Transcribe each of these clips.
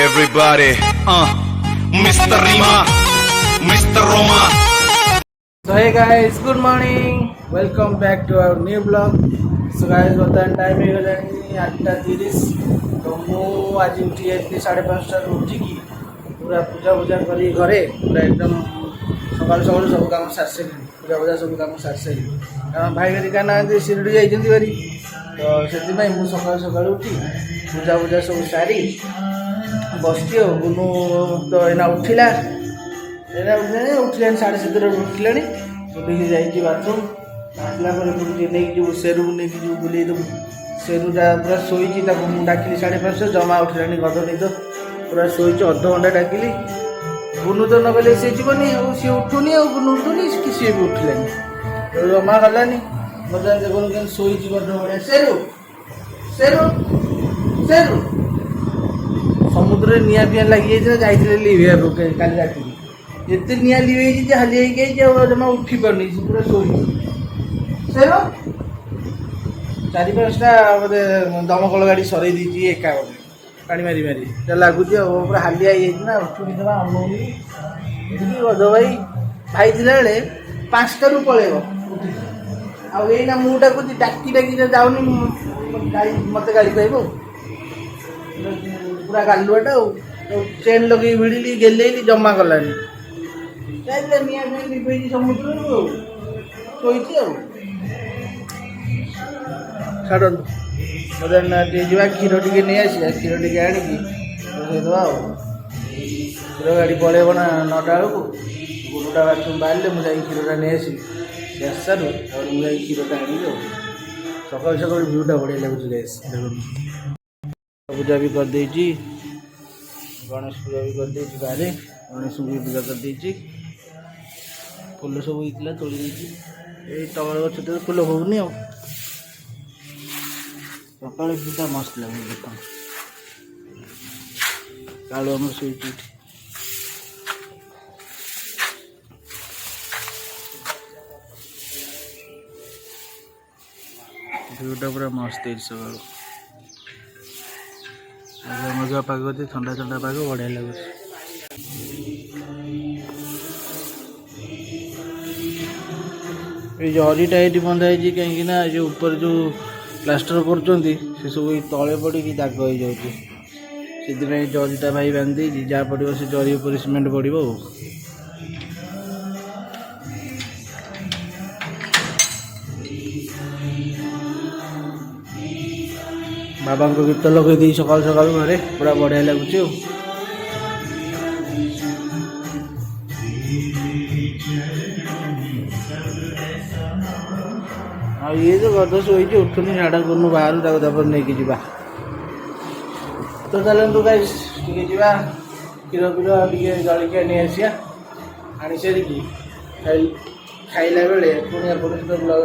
Everybody, Mr. Rima, Mr. Roma. So hey guys, good morning. Welcome back to our new vlog. So guys, बर्तमान time हो गलानी 8:30. तो मु आज उठी जाती 5:30 उठिकी पूरा पूजा पूजा करी घरे पूरा एकदम सकाल सकाल सब काम सारसे पूजा पूजा सब काम सारसे कारण भाई घरिका ना शिरडी जाइछन्ती बारी तो सेति भाई मु सकाल सकाल उठी पूजा पूजा सब सारी बसती हो गुनु तो एना उठिला उठिलानी 7:30 उठिलानी उठिकी जाइए बाथरूम आसला नहीं जो सेरू नहीं जो बुले देव सेरूटा पूरा शोची डाकिली 5:30 जमा उठिलानी गध निद पूरा शोची अध घंटा डाकिली गुनु तो नगले सी जीवनी सी उठुनी गुनु उठुनी कि सी भी उठिलानी जमा गलानी मजा देखो क्या शोची गध भाया सेरू सेरू सेरू समुद्र निआ पिया लगी जाइए लिभे काली राति जिते निआ लिभे हाली जमा उठी पारनी पूरा शोची सेरू 4-5टा बोधे दमकल गाड़ी सर दी एका बोधे पानी मारी मारी लगुच पूरा हालिया ना उठुनी जमा अनौनी गध भाई भाई थिला बेले 5टारू पलैब आईना मु डाकुची डाकी डाकी जाऊनी मत गाड़ी पाइब पूरा गालुआटा चेन लगे भिड़ी गेलेली जमा गलानी निआ लिपे समुद्र शोची छाड़ जा क्षीर टे नहीं आसा क्षीर टे आणिकी दवा क्षीर गाड़ी पलैब ना 9टा बेलू गुरुटा बाथरूम बाहर मुझे क्षीरटा नहीं आसि आसारू मुझे क्षीरटा आनी सकाल सकाल भ्यूटा बढ़िया लगुच देखो पूजा भी कर देची गणेश पूजा भी कर देची बाहर गणेश भी पूजा कर देची फूल सब होता तोड़ देची टमाटर गछ तो फूल होनी आ सका भ्यूटा मस्त लगे देख कालू आम शोची उठी भ्यूटा पूरा मस्त है सका मजा पाग ठंडा ठंडा पाग बढ़िया लगे ये जरीटा ये बंधा है कहीं जो ऊपर जो प्लास्टर कर सब तले पड़ी दाग हो जाए से जरीटा भाई बांधी जहाँ पड़ो से जरी उपर सीमेंट पड़ो बाबा को गीत लगे दी सकाल सकाल घरे पूरा बढ़िया लगुच ये तो गद शोची उठुनी झाड़ा गुनु बाहर नहीं जा तो चलतु गाइस जा क्षीर पीर जलिया नहीं आसिया आनी सारिकी खाइला बेले पुणी ब्लग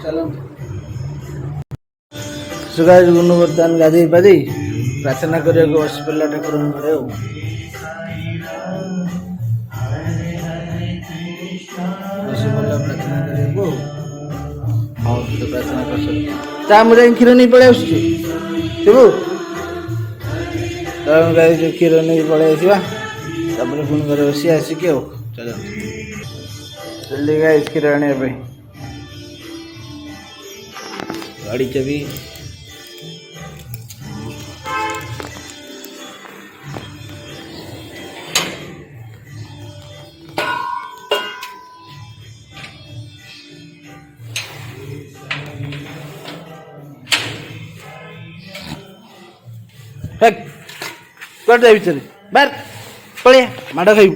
चलते सुगाज गुनु बर्तमान गाधे पाधे प्रार्थना करने को बस पड़ा ठाकुर घरे बस पड़ा प्रार्थना करने को हाँ तो प्रार्थना कर चा मुझे क्षीर नहीं पड़े शिवु तो क्षीर नहीं पड़े आसवा पुणी घर बस आसिक चलो जल्दी गाय क्षीर आने गाड़ी चाबी कर दे भीतर बार पड़े माड़ खाइबू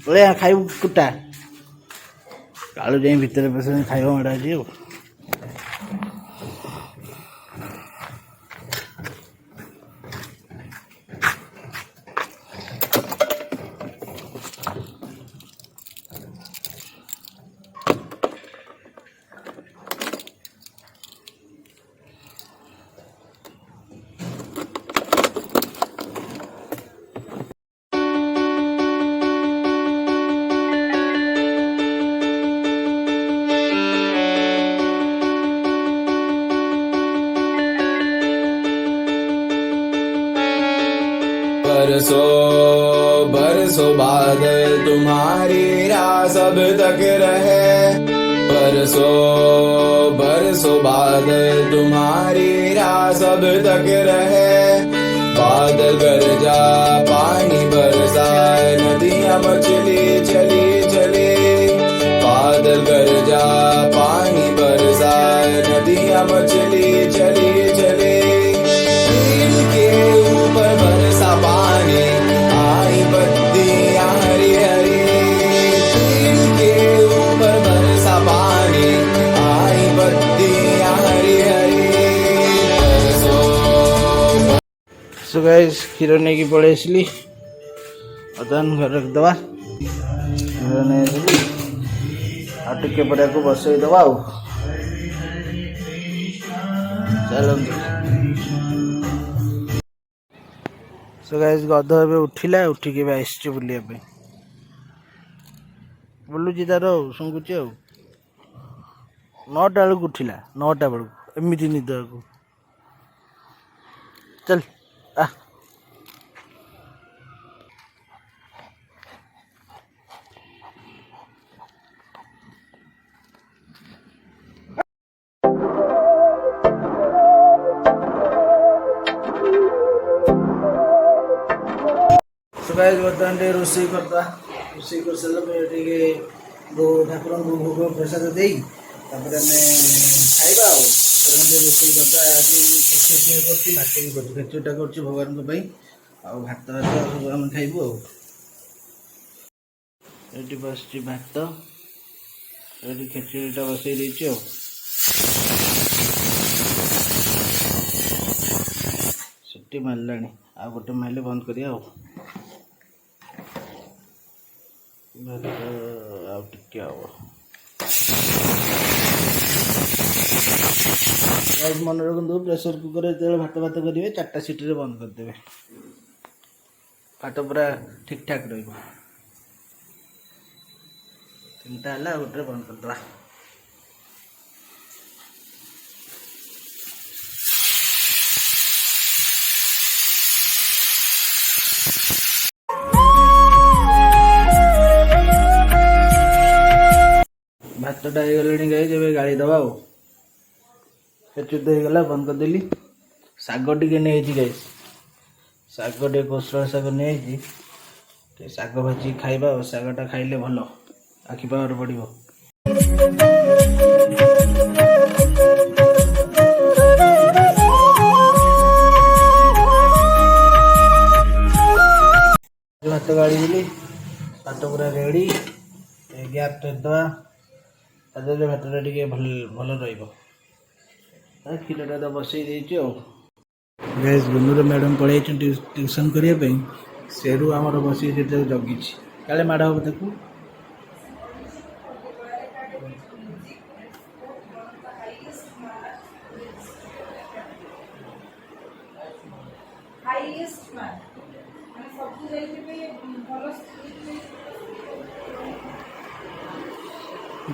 पड़े खाइबू कुटा कालू जाए भीतर पस खाइब माड़ आज बरसों बरसों बादल तुम्हारी राह सब तक रहे, बरसों बरसों बादल तुम्हारी राह सब तक रहे। बादल गरजा पानी बरसाए नदियां मचली चली चली, बादल गरजा पानी बरसाए नदियां मचली चली चली। दिल के ऊपर बरसा पानी आई बत्तियां हरी हरी, दिल के ऊपर बरसा पानी आई बत्तियां हरी हरी। सो गाइस क्षीर नहीं पलि आसली बर्तमान घर रखिदे क्षीर नहीं आटे पर बसईदे आ चलते। सो गाइस गध ए उठिला उठिक आस बुलापी बुलूची तार शुंगुची 9टा बेलू उठिला 9टा बेलू एमती निद को चल आ बर्तमान रोषे करदा रोषे कर सारा ठाकुर को भोग प्रसाद दे आम खाइबा रोषे करदा आज खेचुड़ी कर खेचुड़ीटा कर भगवान भात सब आम खाइबू ये बस भात ये खेचुड़ीटा बसई देती सीटी मारला आ गोटे मारे बंद करिया मन रखु प्रेसर कुकर जो भात भात करेंगे 4टा सीटी बंद करदे भात पूरा ठीक ठाक रे 3टा गोटे बंद करदे। भातटा हो गले जब गाड़ी दबा खेचुड़ी होगला बंद करदेली शाग टे नहीं गाई शाग टे कोसला शाग नहीं शाग भाजी खाइबा शागटा खाइले भल आखि पावर पड़ो। भात गाड़ी देली भात पूरा रेडी गैस दवा ताजे भातटा टे भल भल क्षीरटा तो बसई देती गैस गुनुर मैडम पलि ट्यूशन करने सेरू आमर बस जगी काले माड़ हम ताकू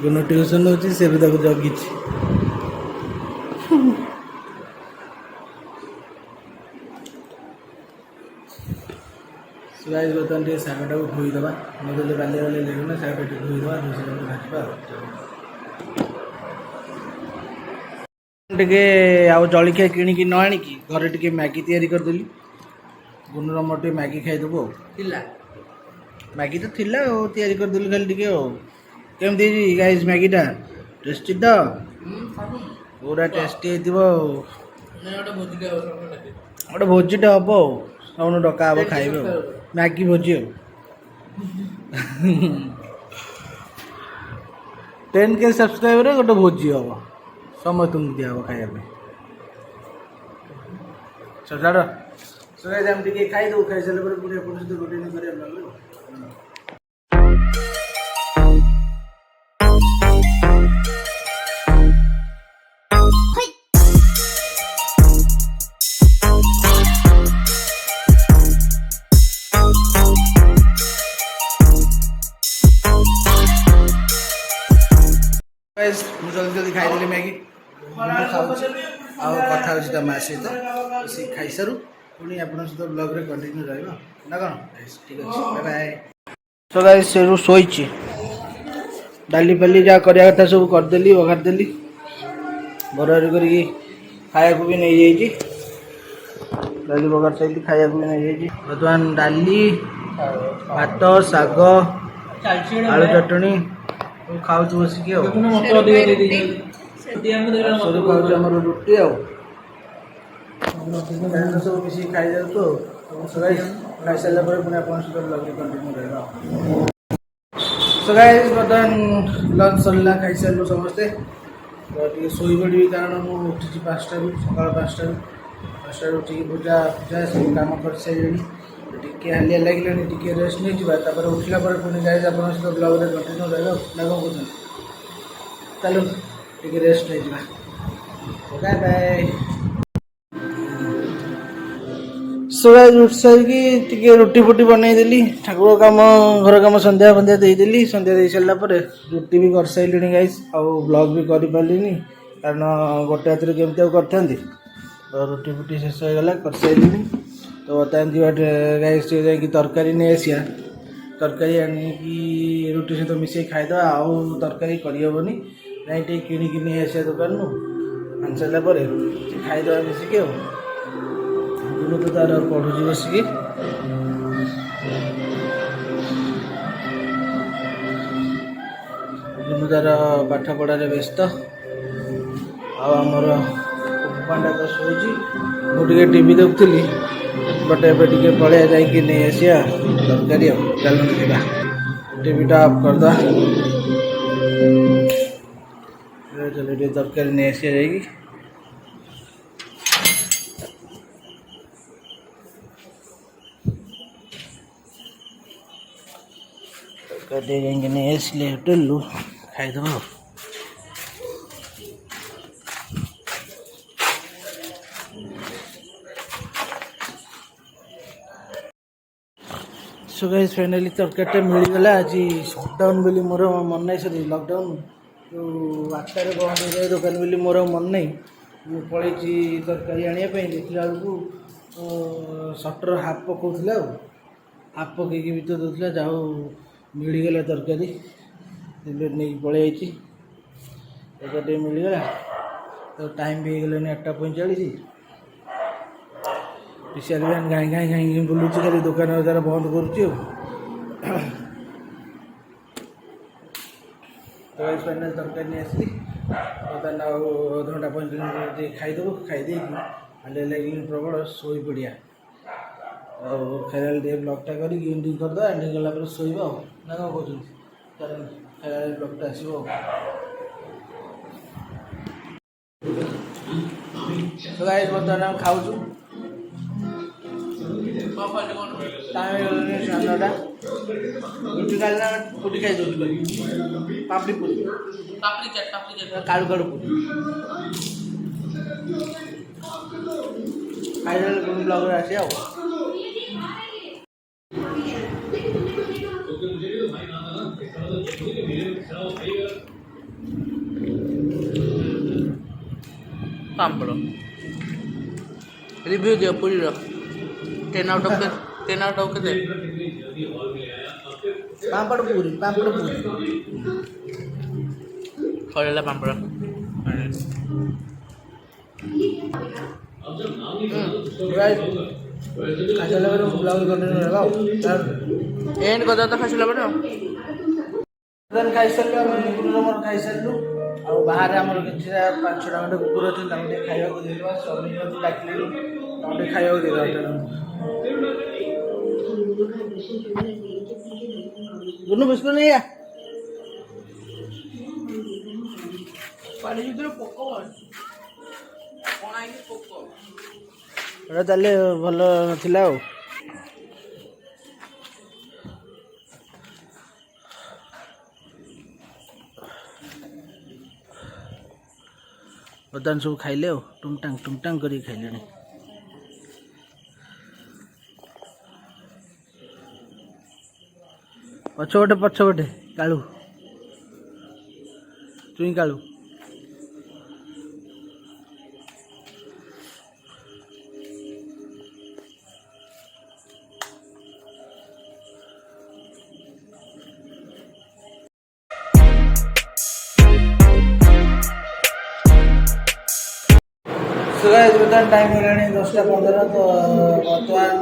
गुनु ट्यूशन होची सेरू ताकू जगी गाइस बर्तमान टे शागटा को धोईदे मतलब बाली बाली लगे शाग धोईदे टे आउ जलिखिया किणिकी न आणिकी घरे टे मैगी तैयारी करदेली गुनुर मोर टे मैगी खाईदेबू मैगी तो थिला तैयारी करदेली खाली टे केमती गाइस मैगीटा टेस्टी तो पूरा टेस्टी गोटे भोजीटे हम सब डका हम खाइबे मैगी भोजी 10K सब्सक्राइबर गोटे भोजी हम समस्त दिया हम खाइबा सजाड़ सजाड़ हम टे खाईदे खाई सारे पूरे गोटे कर जल्दी जल्दी खाईदेली मैगी खाऊँ कथा माँ सहित खाई सारू पुणी आपन सहित ब्लॉग रे कंटिन्यू रहइबो ना कोन ठीक अछि बाय बाय। सो गाइस सेरु सोइची डाली पल्ली जा करिया कथा सब कर देली वगार देली बराबर करी खाया को भी नहीं जाइए डाली बगार साइली खाया को भी नहीं जाइए वर्तमान डाली भात साग आलू चटनी खाऊ बसिकी रुटी सब मिसिक खाई जाऊ खाई सारा पुणी आप कंटिन्यू रहा सो गाइस बर्तमान लंच सरला खाई सारू समस्ते टे शोई पड़ी कारण मुझे उठी 5 टारू सका 5 टारू उठिक पूजा पूजा सब कम कर सारे टे हालिया लगे टे रेस्ट नहीं जापर उठला पुणी गाइस आप सहित ब्लॉग रे कंटिन्यू रहा ना कौन कहते चलो टे रेस्ट नहीं बाय बाय। सो गाइस उठ सारिकी टे रुटी फुटी बनईदेली ठाकुर कम घर कम संध्या फंध्या देदेली संध्या दे सारा रुटी भी कर सारे गाइस आउ ब्लॉग भी कर पारे कारण गोटे हाथ केमती करता रुटी फुटी शेष होगा कर सारे तो बर्तमान जी गाइस तरकारी नहीं आसिया तरकारी आनिकी रुटी सहित मिसे खाईद आउ तरकारी करहबनी नहीं टे किणिकी नहीं आसिया दुकान आनी सारा खाईद मिसिकी तो तार पढ़ुची बसिकी तार पाठ पढ़ार व्यस्त आमर पांडा तो शोची मुझे टीवी देखुली बट एवं पलिया जाकि नहीं आसिया तरकारी चलो जा टीवीटा अफ करदा चलो ये तरकारी नहीं आसिया जाकि जाएंगे नहीं इसलिए होटल लू खाई दो सो गाइस फाइनली तरकारी मिलगला आज सटडाउन बोली मोर मन नहीं सरी लॉकडाउन जो 8टार बंद हो जाए दुकान बोली मोर मन नहीं पलि तरकारी आने देखला बेलू सटर हाफ पकाउला हाफ पकईक भर दूसरा जाओ मिलगला तरकारी नहीं पलि तरकारी मिलगला तो टाइम भी होगलानी 8:45 विशाल भी गाई गाई गाई बुलूँ खाली दुकान तार बंद करुच्ची तो फाइनाल तरकारी नहीं आसली बर्तमान अधघंटा 45 मिनट खाईदेव खाईदे हालिया लगे प्रबल शोई पड़िया खाला ब्लगटा कर एंडिंग करदे एंडिंग कला शोब ना कौन कहते खाला ब्लगटा आसो गाइस बर्तमान आम खाऊ रुटी खाई पुटी खाई पापड़ी पुरी कालू कालू पुरी खाई ब्लग आसी पापड़ रिव्यू दियो पूरी 10 आउट ऑफ 10 आउट ऑफ के पापड़ पूरी खड़ेला पापड़ खाइला ब्लॉग कंटिन्यू रहा एंड कर तो खाइला खाई सारे मोर खाई सारू आ बाहर आमर कि 5-6टा खंडे कुकुर अच्छे खाया स्वामी डाकिले खाया गुनु बिस्कुट नहीं है ताले भल नाला बर्तमान सब खाइले टुमटांग कर खाइले पछपटे कालू चुई कालू सुबह बर्तमान टाइम हो 10:15 तो बर्तमान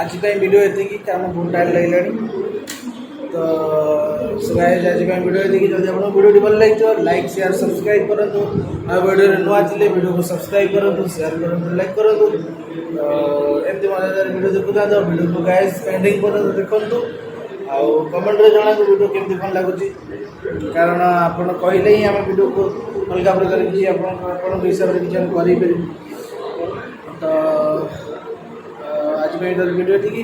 आज वीडियो ये कम बहुत टाइम लगे तो सुबह आज वीडियो ये जब आप वीडियो भल लगे लाइक शेयर सब्सक्राइब करूँ वीडियो नुआ थे वीडियो को सब्सक्राइब करूँ शेयर करूँ लाइक करूँ एमती मजादार वीडियो देखुता वीडियो को गाइस पेंडिंग पर देखूँ आउ कमेंट रे जना वीडियो केमती भल लगुच कारण आपड़ कहले ही आम वीडियो को अलग प्रकार किसी हिसाब से किसी करें तो आज वीडियो थी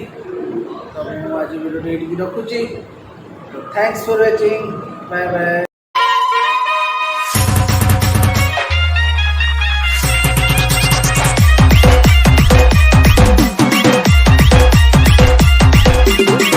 तो आज वीडियो ये रखुची thanks for watching bye bye.